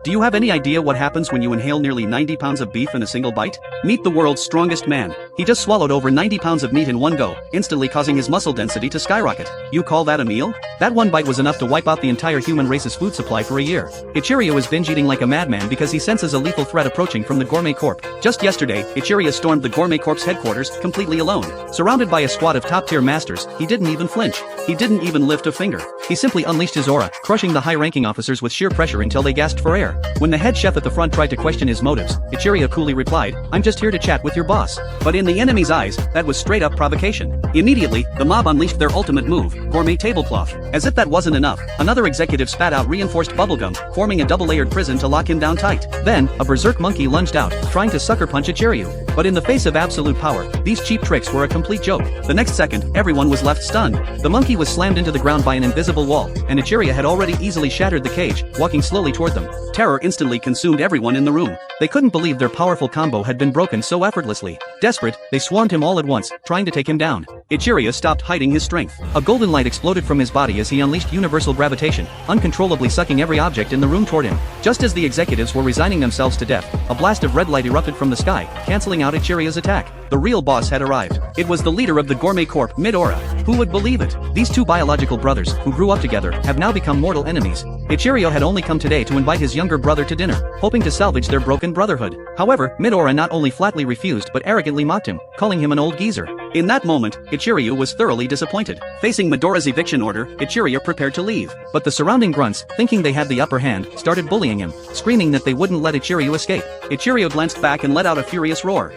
Do you have any idea what happens when you inhale nearly 90 pounds of beef in a single bite? Meet the world's strongest man. He just swallowed over 90 pounds of meat in one go, instantly causing his muscle density to skyrocket. You call that a meal? That one bite was enough to wipe out the entire human race's food supply for a year. Ichiryu is binge eating like a madman because he senses a lethal threat approaching from the Gourmet Corp. Just yesterday, Ichiryu stormed the Gourmet Corp's headquarters, completely alone. Surrounded by a squad of top-tier masters, he didn't even flinch. He didn't even lift a finger. He simply unleashed his aura, crushing the high-ranking officers with sheer pressure until they gasped for air. When the head chef at the front tried to question his motives, Ichiryu coolly replied, "I'm just here to chat with your boss." But in the enemy's eyes, that was straight-up provocation. Immediately, the mob unleashed their ultimate move, gourmet tablecloth. As if that wasn't enough, another executive spat out reinforced bubblegum, forming a double-layered prison to lock him down tight. Then, a berserk monkey lunged out, trying to sucker punch Ichiryu. But in the face of absolute power, these cheap tricks were a complete joke. The next second, everyone was left stunned. The monkey was slammed into the ground by an invisible wall, and Ichiryu had already easily shattered the cage, walking slowly toward them. Terror instantly consumed everyone in the room. They couldn't believe their powerful combo had been broken so effortlessly. Desperate, they swarmed him all at once, trying to take him down. Ichiryu stopped hiding his strength. A golden light exploded from his body as he unleashed universal gravitation, uncontrollably sucking every object in the room toward him. Just as the executives were resigning themselves to death, a blast of red light erupted from the sky, canceling out Ichiryu's attack. The real boss had arrived. It was the leader of the Gourmet Corp, Midora. Who would believe it? These two biological brothers, who grew up together, have now become mortal enemies. Ichiryu had only come today to invite his younger brother to dinner, hoping to salvage their broken brotherhood. However, Midora not only flatly refused but arrogantly mocked him, calling him an old geezer. In that moment, Ichiryu was thoroughly disappointed. Facing Midora's eviction order, Ichiryu prepared to leave. But the surrounding grunts, thinking they had the upper hand, started bullying him, screaming that they wouldn't let Ichiryu escape. Ichiryu glanced back and let out a furious roar.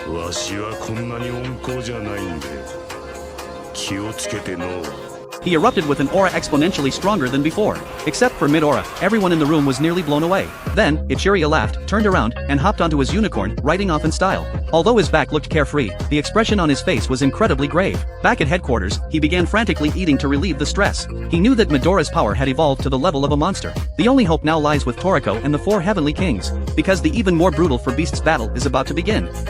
わしはこんなに温厚じゃないんで気をつけての He erupted with an aura exponentially stronger than before. Except for Midora, everyone in the room was nearly blown away. Then, Ichiryu laughed, turned around, and hopped onto his unicorn, riding off in style. Although his back looked carefree, the expression on his face was incredibly grave. Back at headquarters, he began frantically eating to relieve the stress. He knew that Midora's power had evolved to the level of a monster. The only hope now lies with Toriko and the four heavenly kings. Because the even more brutal for beasts battle is about to begin.